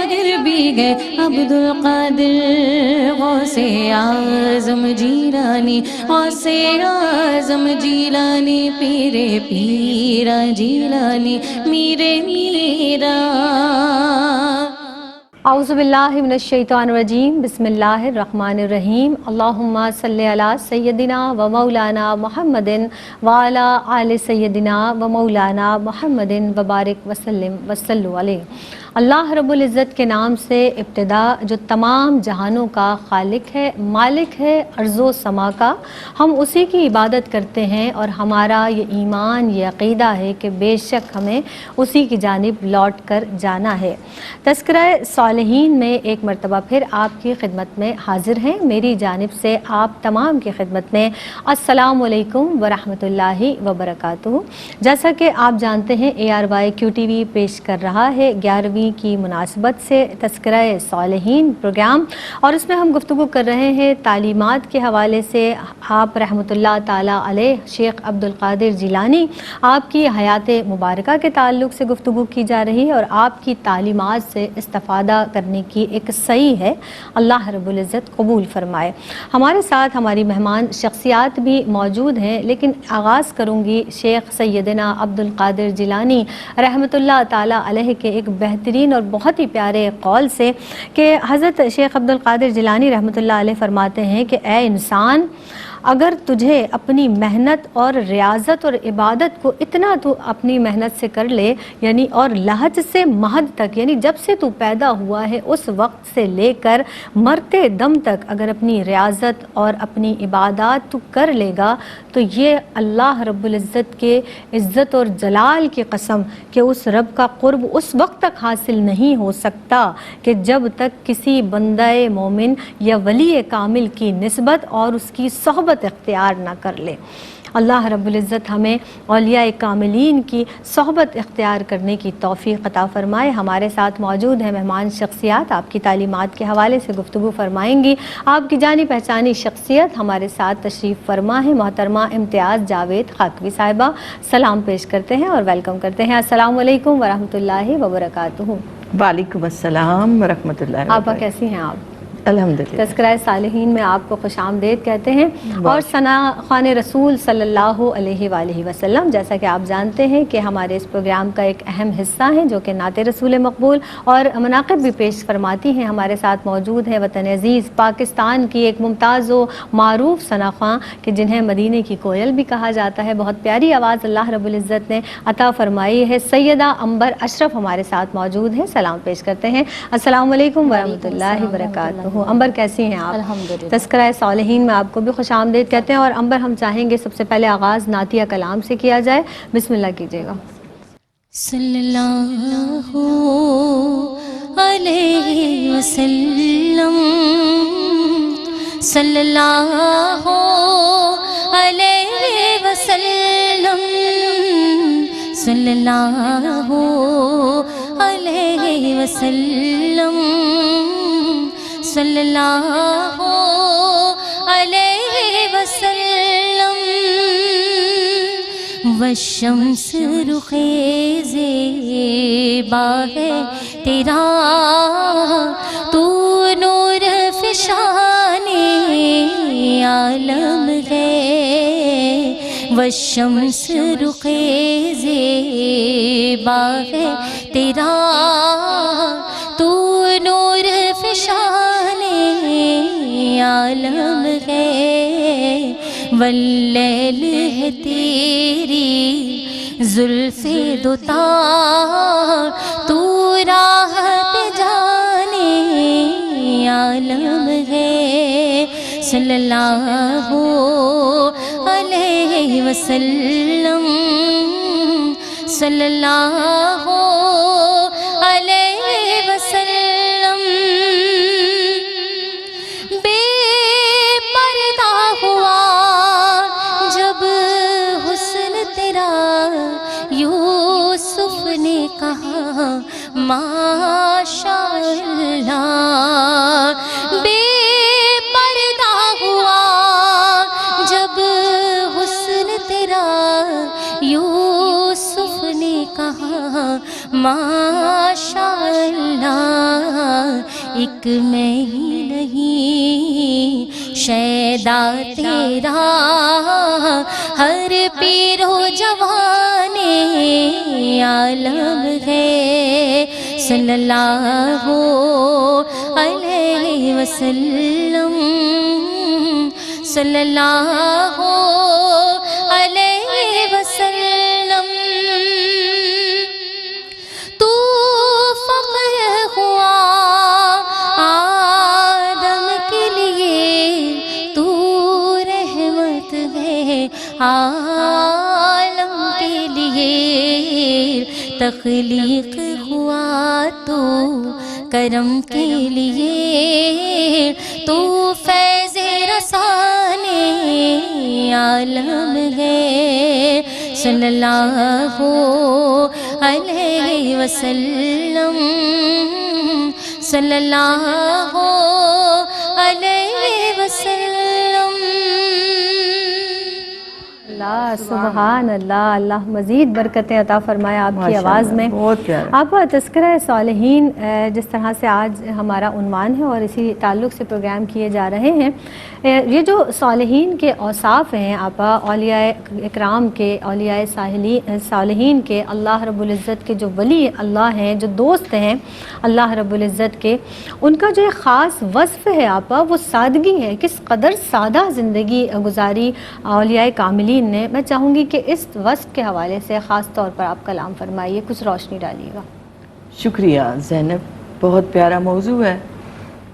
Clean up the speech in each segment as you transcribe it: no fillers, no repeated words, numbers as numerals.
ظاہر بھی گئے عبد القادر غوث اعظم جیلانی، غوث اعظم جیلانی، پیرے پیرا جیلانی، میرے میرا۔ اعوذ باللہ من الشیطان الرجیم، بسم اللہ الرحمن الرحیم۔ اللہم صلی علی سیدنا و مولانا محمد وعلی آل سیدنا و مولانا محمد وبارک وسلم وصلوا علیہ۔ اللہ رب العزت کے نام سے ابتدا، جو تمام جہانوں کا خالق ہے، مالک ہے ارض و سما کا۔ ہم اسی کی عبادت کرتے ہیں اور ہمارا یہ ایمان، یہ عقیدہ ہے کہ بے شک ہمیں اسی کی جانب لوٹ کر جانا ہے۔ تذکرہ صالحین میں ایک مرتبہ پھر آپ کی خدمت میں حاضر ہیں۔ میری جانب سے آپ تمام کی خدمت میں السلام علیکم ورحمۃ اللہ وبرکاتہ۔ جیسا کہ آپ جانتے ہیں ARYQTV پیش کر رہا ہے 11ویں کی مناسبت سے تذکرہ صالحین پروگرام، اور اس میں ہم گفتگو کر رہے ہیں تعلیمات کے حوالے سے۔ آپ رحمۃ اللہ تعالیٰ علیہ شیخ عبد القادر جیلانی، آپ کی حیات مبارکہ کے تعلق سے گفتگو کی جا رہی ہے اور آپ کی تعلیمات سے استفادہ کرنے کی ایک صحیح ہے۔ اللہ رب العزت قبول فرمائے۔ ہمارے ساتھ ہماری مہمان شخصیات بھی موجود ہیں، لیکن آغاز کروں گی شیخ سیدنا عبد القادر جیلانی رحمۃ اللہ تعالیٰ علیہ کے ایک بہترین اور بہت ہی پیارے قول سے کہ حضرت شیخ عبد القادر جیلانی رحمۃ اللہ علیہ فرماتے ہیں کہ اے انسان، اگر تجھے اپنی محنت اور ریاضت اور عبادت کو اتنا تو اپنی محنت سے کر لے، یعنی اور لحد سے مہد تک، یعنی جب سے تو پیدا ہوا ہے اس وقت سے لے کر مرتے دم تک اگر اپنی ریاضت اور اپنی عبادات تو کر لے گا، تو یہ اللہ رب العزت کے عزت اور جلال کی قسم کہ اس رب کا قرب اس وقت تک حاصل نہیں ہو سکتا کہ جب تک کسی بندہ مومن یا ولی کامل کی نسبت اور اس کی صحبت اختیار نہ کر لے۔ اللہ رب العزت ہمیں اولیاء کاملین کی صحبت اختیار کرنے کی توفیق عطا فرمائے۔ ہمارے ساتھ موجود ہیں مہمان شخصیات، آپ کی تعلیمات کے حوالے سے گفتگو فرمائیں گی۔ آپ کی جانی پہچانی شخصیت ہمارے ساتھ تشریف فرما ہے محترمہ امتیاز جاوید خاکوی صاحبہ۔ سلام پیش کرتے ہیں اور ویلکم کرتے ہیں۔ السلام علیکم ورحمۃ اللہ وبرکاتہ۔ وعلیکم السلام ورحمۃ اللہ وبرکاتہ۔ آپا کیسی ہیں آپ؟ الحمدللہ۔ تذکرہ صالحین میں آپ کو خوش آمدید کہتے ہیں اور ثنا خوان رسول صلی اللہ علیہ وآلہ وسلم، جیسا کہ آپ جانتے ہیں کہ ہمارے اس پروگرام کا ایک اہم حصہ ہیں جو کہ نعت رسول مقبول اور مناقب بھی پیش فرماتی ہیں۔ ہمارے ساتھ موجود ہے وطن عزیز پاکستان کی ایک ممتاز و معروف ثنا خواں کہ جنہیں مدینے کی کوئل بھی کہا جاتا ہے، بہت پیاری آواز اللہ رب العزت نے عطا فرمائی ہے، سیدہ عنبر اشرف ہمارے ساتھ موجود ہیں۔ سلام پیش کرتے ہیں۔ السلام علیکم ورحمۃ اللہ وبرکاتہ۔ عنبر کیسی ہیں آپ؟ الحمدللہ۔ تذکرہ صالحین میں آپ کو بھی خوش آمدید کہتے ہیں، اور عنبر ہم چاہیں گے سب سے پہلے آغاز نعتیہ کلام سے کیا جائے۔ بسم اللہ کیجیے گا۔ صلی اللہ علیہ وسلم، صلی اللہ علیہ وسلم، صلی اللہ علیہ وسلم، صلی اللہ علیہ وسلم۔ والشمس رخ زیبا ہے تیرا، تو نور فشان عالم ہے۔ والشمس رخ زیبا ہے تیرا، تو نور فشان عالم ہے۔ واللیل ہے تیری زلف دوتا، تو راہ پہ جانے عالم ہے۔ صلی اللہ علیہ وسلم، صلی اللہ علیہ وسلم۔ بے پردہ ہوا جب حسن تیرا، یوسف نے کہا ماشاء اللہ۔ بے پردہ ہوا جب حسن تیرا، یوسف نے کہا ایک میں ہی نہیں شیدا تیرا، ہر پیر و جوان عالم ہے صلی اللہ علیہ وسلم، صلی اللہ علیہ وسلم۔ تو فخر ہوا آدم کے لیے، تو رحمت ہے عالم کے لیے، تخلیق ہوا تو کرم کے لیے، تو فیض رسانے عالم ہے صلی اللہ علیہ وسلم، صلی اللہ علیہ وسلم۔ اللہ سبحان اللہ، اللہ مزید برکتیں عطا فرمائے آپ کی آواز میں۔ بہت پیارا۔ آپ تذکرہ صالحین جس طرح سے آج ہمارا عنوان ہے اور اسی تعلق سے پروگرام کیے جا رہے ہیں، یہ جو صالحین کے اوصاف ہیں آپا، اولیاء اکرام کے، اولیاء صالحین کے، اللہ رب العزت کے جو ولی اللہ ہیں، جو دوست ہیں اللہ رب العزت کے، ان کا جو ایک خاص وصف ہے آپا وہ سادگی ہے۔ کس قدر سادہ زندگی گزاری اولیاء کاملین نے۔ میں چاہوں گی کہ اس وصف کے حوالے سے خاص طور پر آپ کلام فرمائیے، کچھ روشنی ڈالیے گا۔ شکریہ زینب، بہت پیارا موضوع ہے۔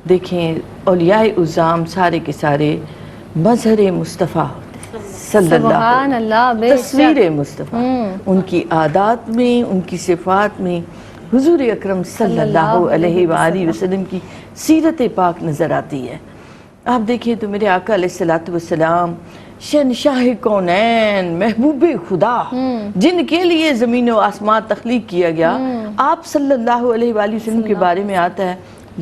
دیکھیں اولیاء اعظام سارے کے سارے مظہر مصطفیٰ صلی اللہ سبحان اللہ، بے شک۔ تصویر مصطفیٰ، ان کی عادات میں، ان کی صفات میں حضور اکرم صلی اللہ علیہ وآلہ وسلم کی سیرت پاک نظر آتی ہے۔ آپ دیکھیں تو میرے آقا علیہ السلام شہنشاہ کونین، محبوب خدا، جن کے لیے زمین و آسمان تخلیق کیا گیا، آپ صلی اللہ علیہ وآلہ وسلم کے بارے میں آتا ہے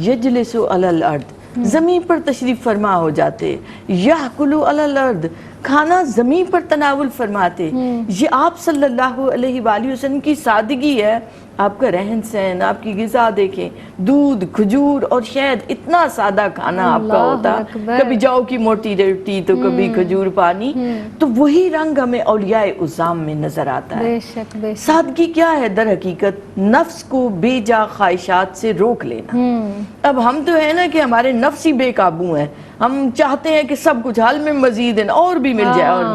یجلس علی الارض، زمین پر تشریف فرما ہو جاتے، یاکل علی الارض، کھانا زمین پر تناول فرماتے۔ یہ آپ صلی اللہ علیہ وآلہ وسلم کی سادگی ہے۔ آپ کا رہن سہن، آپ کی غذا دیکھیں، دودھ، کھجور اور شہد، اتنا سادہ کھانا آپ کا ہوتا، کبھی جاؤ کی موٹی روٹی تو کبھی کھجور پانی، تو وہی رنگ ہمیں اولیاء اعظام میں نظر آتا ہے۔ بے شک بے شک۔ سادگی کیا ہے؟ در حقیقت نفس کو بے جا خواہشات سے روک لینا۔ اب ہم تو ہے نا کہ ہمارے نفس ہی بے قابو ہیں، ہم چاہتے ہیں کہ سب کچھ حال میں مزید ہے اور بھی مل جائے، اور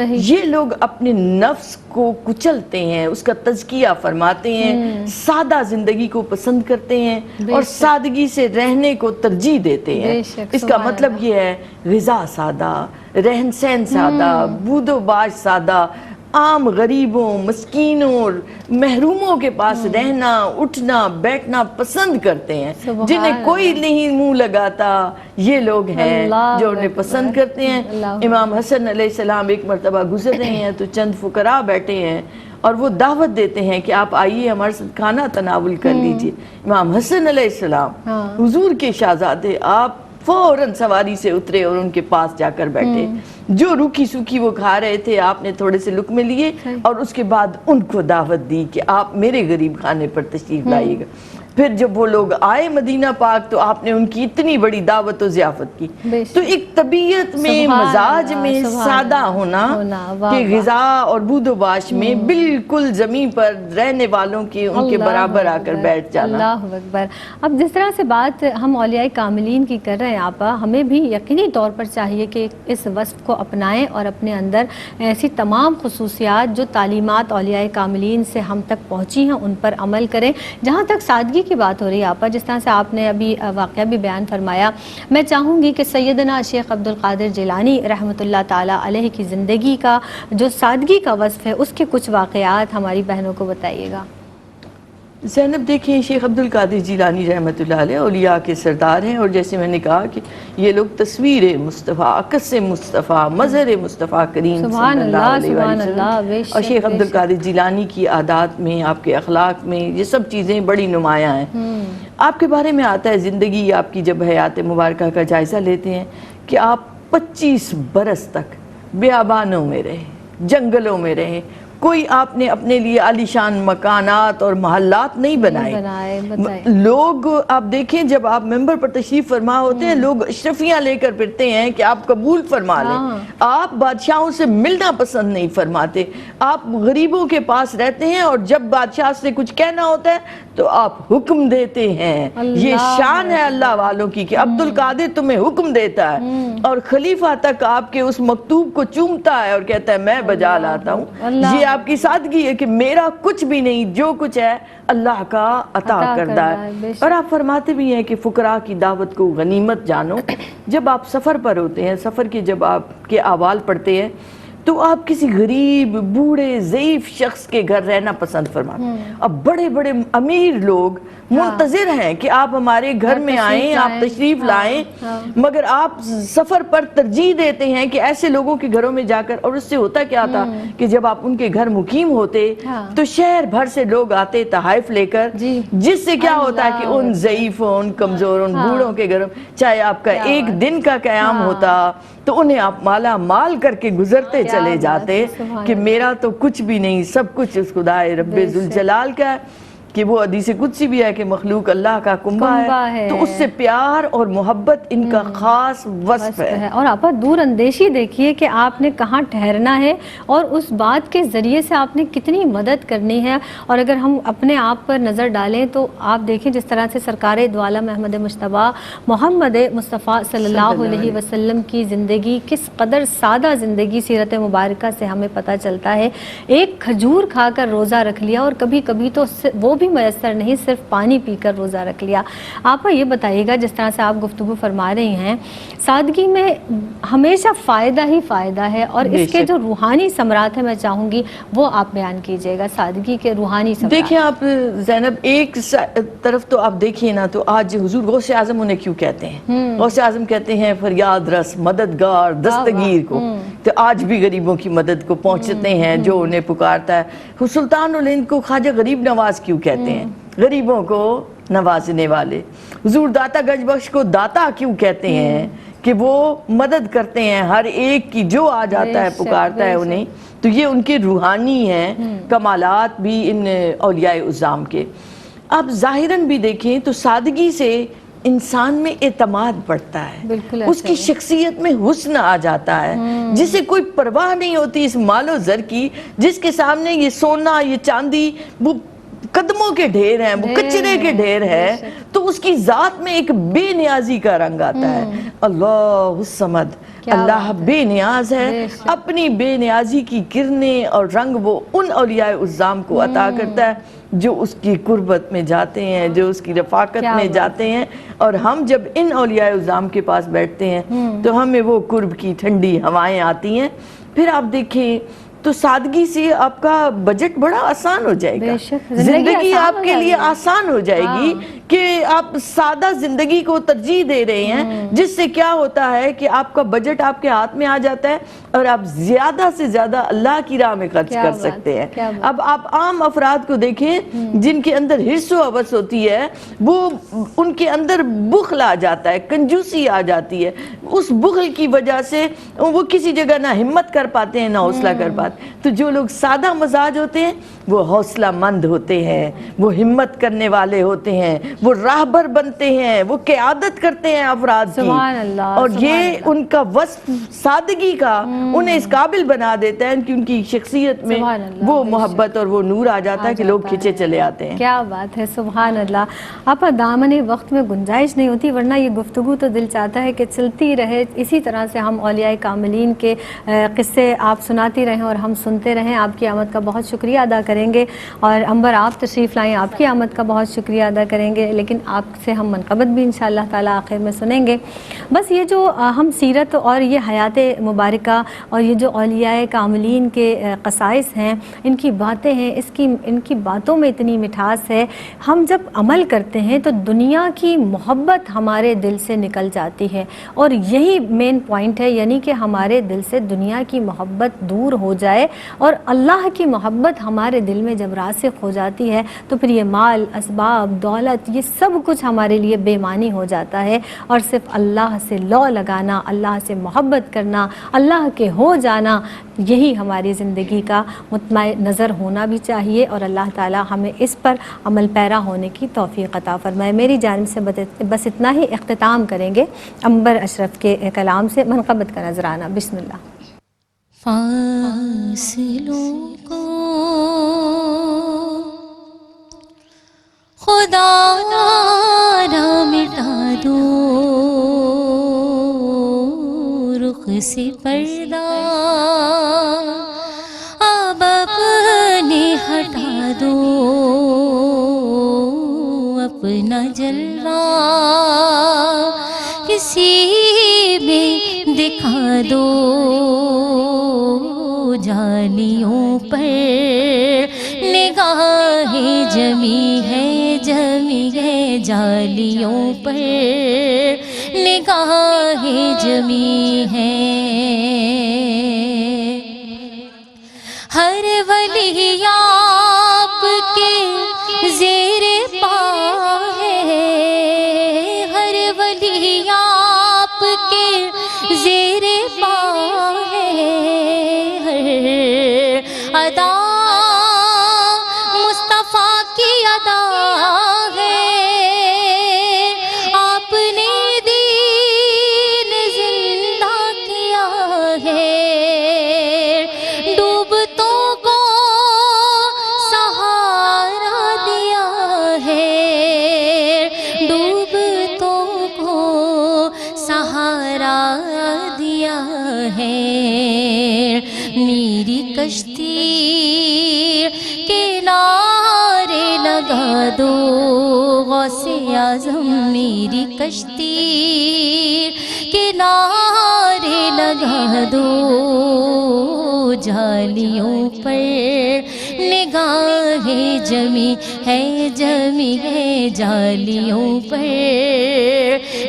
یہ لوگ اپنے نفس کو کچلتے ہیں، اس کا تزکیہ فرماتے ہیں، سادہ زندگی کو پسند کرتے ہیں اور سادگی سے رہنے کو ترجیح دیتے ہیں۔ اس کا مطلب یہ ہے غذا سادہ، رہن سہن سادہ، بود و باش سادہ، عام غریبوں، مسکینوں اور محروموں کے پاس رہنا، اٹھنا، بیٹھنا پسند کرتے ہیں، جنہیں کوئی نہیں منہ لگاتا، یہ لوگ ہیں جو انہیں پسند کرتے ہیں۔ امام حسن علیہ السلام ایک مرتبہ گزر رہے ہیں تو چند فقراء بیٹھے ہیں اور وہ دعوت دیتے ہیں کہ آپ آئیے ہمارے ساتھ کھانا تناول کر لیجئے۔ امام حسن علیہ السلام حضور کے شہزادے، آپ فوراً سواری سے اترے اور ان کے پاس جا کر بیٹھے، جو روکھی سوکھی وہ کھا رہے تھے آپ نے تھوڑے سے لقمے لیے اور اس کے بعد ان کو دعوت دی کہ آپ میرے غریب خانے پر تشریف لائیے گا۔ پھر جب وہ لوگ آئے مدینہ پاک تو آپ نے ان کی اتنی بڑی دعوت و ضیافت کی۔ تو ایک طبیعت میں، مزاج میں سادہ ہونا کہ غذا اور بود و باش میں بالکل زمین پر رہنے والوں کی ان کے برابر آ کر بیٹھ جانا۔ اللہ اکبر۔ اب جس طرح سے بات ہم اولیاء کاملین کی کر رہے ہیں آپا، ہمیں بھی یقینی طور پر چاہیے کہ اس وصف کو اپنائیں اور اپنے اندر ایسی تمام خصوصیات جو تعلیمات اولیاء کاملین سے ہم تک پہنچی ہیں ان پر عمل کریں۔ جہاں تک سادگی کی بات ہو رہی ہے آپا، جس طرح سے آپ نے ابھی واقعہ بھی بیان فرمایا، میں چاہوں گی کہ سیدنا شیخ عبد القادر جیلانی رحمۃ اللہ تعالیٰ علیہ کی زندگی کا جو سادگی کا وصف ہے اس کے کچھ واقعات ہماری بہنوں کو بتائیے گا۔ زینب دیکھیں، شیخ عبد القادر جیلانی رحمۃ اللہ علیہ اولیاء کے سردار ہیں، اور جیسے میں نے کہا کہ یہ لوگ تصویر مصطفیٰ، عکس مصطفیٰ، مظہر مصطفیٰ کریم صلی اللہ علیہ وسلم، اور شیخ عبد القادر جیلانی کی عادات میں، آپ کے اخلاق میں یہ سب چیزیں بڑی نمایاں ہیں۔ آپ کے بارے میں آتا ہے زندگی آپ کی جب حیات مبارکہ کا جائزہ لیتے ہیں کہ آپ 25 برس تک بیابانوں میں رہے، جنگلوں میں رہے، کوئی آپ نے اپنے لیے عالیشان مکانات اور محلات نہیں بنائے. لوگ آپ دیکھیں جب آپ ممبر پر تشریف فرما ہوتے ہیں لوگ اشرفیاں لے کر پھرتے ہیں کہ آپ قبول فرما لیں. آپ بادشاہوں سے ملنا پسند نہیں فرماتے, آپ غریبوں کے پاس رہتے ہیں اور جب بادشاہ سے کچھ کہنا ہوتا ہے تو آپ حکم دیتے ہیں. یہ شان ہے اللہ والوں کی کہ عبد القادر تمہیں حکم دیتا ہے اور خلیفہ تک آپ کے اس مکتوب کو چومتا ہے اور کہتا ہے میں بجا لاتا ہوں. یہ آپ کی سادگی ہے کہ میرا کچھ بھی نہیں, جو کچھ ہے اللہ کا عطا کردہ ہے. اور آپ فرماتے بھی ہیں کہ فقراء کی دعوت کو غنیمت جانو. جب آپ سفر پر ہوتے ہیں, سفر کے جب آپ کے احوال پڑھتے ہیں تو آپ کسی غریب بوڑھے ضعیف شخص کے گھر رہنا پسند فرماتے ہیں. اب بڑے بڑے امیر لوگ منتظر ہیں کہ آپ ہمارے گھر میں آئیں, آپ تشریف لائیں, مگر آپ سفر پر ترجیح دیتے ہیں کہ ایسے لوگوں کے گھروں میں جا کر. اور اس سے ہوتا کیا تھا کہ جب آپ ان کے گھر مقیم ہوتے تو شہر بھر سے لوگ آتے تحائف لے کر, جس سے کیا ہوتا ہے کہ ان ضعیفوں, ان کمزوروں, ان بوڑھوں کے گھروں چاہے آپ کا ایک دن کا قیام ہوتا تو انہیں آپ مالا مال کر کے گزرتے چلے جاتے کہ میرا تو کچھ بھی نہیں, سب کچھ اس خدائے رب ذوالجلال کا ہے. کہ وہ حدیث قدسی بھی ہے کہ مخلوق اللہ کا کنبہ ہے, تو اس سے پیار اور محبت ان کا خاص وصف ہے. اور آپ دور اندیشی دیکھیے کہ آپ نے کہاں ٹھہرنا ہے اور اس بات کے ذریعے سے آپ نے کتنی مدد کرنی ہے. اور اگر ہم اپنے آپ پر نظر ڈالیں تو آپ دیکھیں جس طرح سے سرکار دو عالم احمد مجتبیٰ محمد مصطفیٰ صلی اللہ علیہ وسلم کی زندگی کس قدر سادہ زندگی سیرت مبارکہ سے ہمیں پتہ چلتا ہے. ایک کھجور کھا کر روزہ رکھ لیا, اور کبھی کبھی تو وہ بھی میسر نہیں, صرف پانی پی کر روزہ رکھ لیا. آپ یہ بتائیے گا جس طرح سے آپ گفتگو فرما رہی ہیں, سادگی میں ہمیشہ فائدہ ہی فائدہ ہے, اور اس کے جو روحانی ثمرات ہیں میں چاہوں گی وہ آپ بیان کیجئے گا, سادگی کے روحانی ثمرات. دیکھیں آپ زینب, ایک طرف تو آپ دیکھیے نا تو آج حضور غوث اعظم انہیں کیوں کہتے ہیں؟ غوث اعظم کہتے ہیں فریاد رس, مددگار, دستگیر کو. تو آج بھی غریبوں کی مدد کو پہنچتے ہیں جو انہیں پکارتا ہے. سلطان الہند کو خواجہ غریب نواز کیوں کہتے ہیں؟ غریبوں کو نوازنے والے. حضور داتا گنج بخش کو داتا کیوں کہتے ہیں؟ کہ وہ مدد کرتے ہیں ہر ایک کی, جو آ جاتا ہے پکارتا ہے انہیں. تو یہ ان کے روحانی ہیں کمالات بھی ان اولیاء عظام کے. آپ ظاہراً بھی دیکھیں تو سادگی سے انسان میں اعتماد بڑھتا ہے, اس کی شخصیت میں حسن آ جاتا ہے, جسے کوئی پرواہ نہیں ہوتی اس مال و زر کی, جس کے سامنے یہ سونا یہ چاندی وہ قدموں کے ڈھیر ہیں, وہ کچرے کے ڈھیر ہے, تو اس کی ذات میں ایک بے نیازی کا رنگ آتا ہے. اللہ الصمد, اللہ بے نیاز ہے, اپنی بے نیازی کی کرنیں اور رنگ وہ ان اولیاء عظام کو عطا کرتا ہے جو اس کی قربت میں جاتے ہیں, جو اس کی رفاقت میں جاتے ہیں. اور ہم جب ان اولیاء عظام کے پاس بیٹھتے ہیں تو ہمیں وہ قرب کی ٹھنڈی ہوائیں آتی ہیں. پھر آپ دیکھیں تو سادگی سے آپ کا بجٹ بڑا آسان ہو جائے گا, زندگی آپ کے لیے آسان ہو جائے گی کہ آپ سادہ زندگی کو ترجیح دے رہے ہیں, جس سے کیا ہوتا ہے کہ آپ کا بجٹ آپ کے ہاتھ میں آ جاتا ہے اور آپ زیادہ سے زیادہ اللہ کی راہ میں خرچ کر سکتے ہیں. اب آپ عام افراد کو دیکھیں جن کے اندر حرص و حوث ہوتی ہے, وہ ان کے اندر بخل آ جاتا ہے, کنجوسی آ جاتی ہے. اس بخل کی وجہ سے وہ کسی جگہ نہ ہمت کر پاتے ہیں نہ حوصلہ کر پاتے. تو جو لوگ سادہ مزاج ہوتے ہیں وہ حوصلہ مند ہوتے ہیں, وہ ہمت کرنے والے ہوتے ہیں, وہ راہبر بنتے ہیں, وہ قیادت کرتے ہیں افراد کی. اور یہ ان کا وصف سادگی کا انہیں اس قابل بنا دیتا ہے کہ ان کی شخصیت میں وہ محبت اور وہ نور آ جاتا ہے کہ لوگ کھچے چلے آتے ہیں. کیا بات ہے, سبحان اللہ. آپ دامن وقت میں گنجائش نہیں ہوتی, ورنہ یہ گفتگو تو دل چاہتا ہے کہ چلتی رہے, اسی طرح سے ہم اولیاء کاملین کے قصے آپ سناتی رہیں اور ہم سنتے رہیں. آپ کی آمد کا بہت شکریہ ادا کریں گے, اور انبر آپ تشریف لائیں, آپ کی آمد کا بہت شکریہ ادا کریں گے, لیکن آپ سے ہم منقبت بھی انشاءاللہ تعالیٰ آخر میں سنیں گے. بس یہ جو ہم سیرت اور یہ حیات مبارکہ اور یہ جو اولیاء کاملین کے قصائص ہیں, ان کی باتیں ہیں, ان کی باتوں میں اتنی مٹھاس ہے. ہم جب عمل کرتے ہیں تو دنیا کی محبت ہمارے دل سے نکل جاتی ہے, اور یہی مین پوائنٹ ہے, یعنی کہ ہمارے دل سے دنیا کی محبت دور ہو جائے اور اللہ کی محبت ہمارے دل میں جب راسخ ہو جاتی ہے تو پھر یہ مال، اسباب، دولت، یہ سب کچھ ہمارے لیے بے معنی ہو جاتا ہے، اور صرف اللہ سے لو لگانا، اللہ سے محبت کرنا، اللہ کے ہو جانا، یہی ہماری زندگی کا مطمع نظر ہونا بھی چاہیے، اور اللہ تعالی ہمیں اس پر عمل پیرا ہونے کی توفیق عطا فرمائے۔ میری جانب سے بس اتنا ہی اختتام کریں گے عنبر اشرف کے کلام سے، منقبت کا نذرانہ۔ بسم اللہ۔ فاصلوں کو خدا را مٹا دو، رخ سے پردہ اب اپنے ہٹا دو، اپنا جلوہ کسی میں دکھا دو، جالیوں پر نگاہیں جمی ہے، جمی ہے، جالیوں پر نگاہیں جمی ہیں، ہر ولی آپ کے زیر پا ہے، ہر ولی آپ کے زیر پا ہے، ہر ادا مصطفیٰ کی ادا ہے، آپ نے دین زندہ کیا ہے، ڈوبتوں کو سہارا دیا ہے، ڈوبتوں کو سہارا دیا ہے، میری کشتی کنارے لگا دو، غوث اعظم میری کشتی کنارے لگا دو، جالیوں پر نگاہیں جمی ہے، جمی ہے، جالیوں پر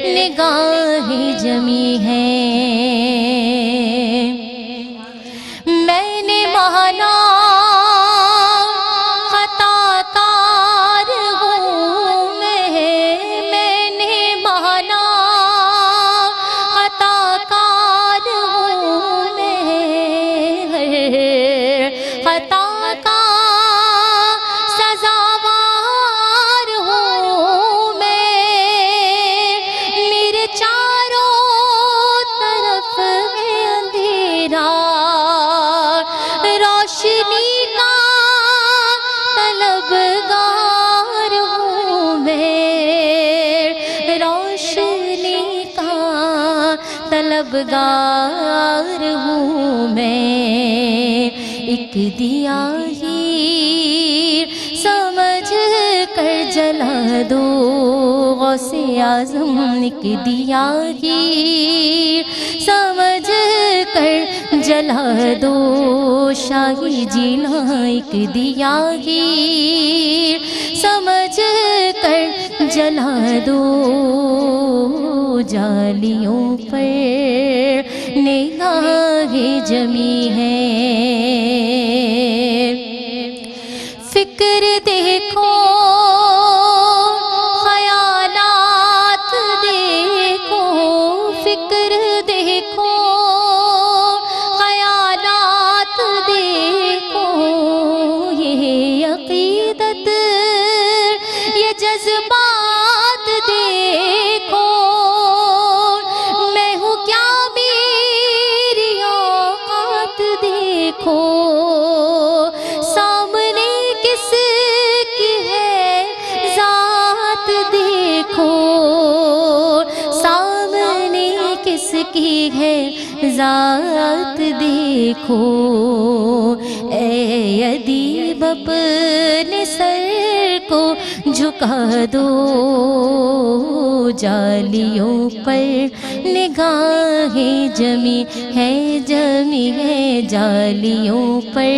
نگاہیں جمی ہیں، میں نے مانا خطا کار ہوں میں نے مانا خطا کار ہوں میں، خطا کا سزاوار ہوں میں، میرے چاروں طرف ہے اندھیرا، روشنی کا طلبگار ہوں میں، روشنی کا طلبگار ہوں میں، ایک دیا ہی سمجھ کر جلا دو، غوث اعظم ایک دیا ہی سمجھ کر جلا دو، شاہی جینا ایک دیا ہی سمجھ کر جلا دو، جالیوں پر نگاہیں جمی ہیں، فکر دیکھو خیالات دیکھو، فکر دیکھو خیالات دیکھو، یہ عقیدت یہ جذبات دیکھو، میں ہوں کیا میری اوقات دیکھو، سامنے کس کی ہے ذات دیکھو، سامنے کس کی ہے ذات دیکھو، اے ادیب اپنے سر کو جھکا دو، جالیوں پر نگاہیں جمی ہے، جمی ہے، جالیوں پر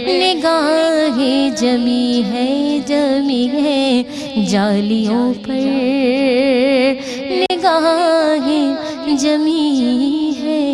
نگاہیں جمی ہے، جمی ہے، جالیوں پر نگاہیں جمی ہے۔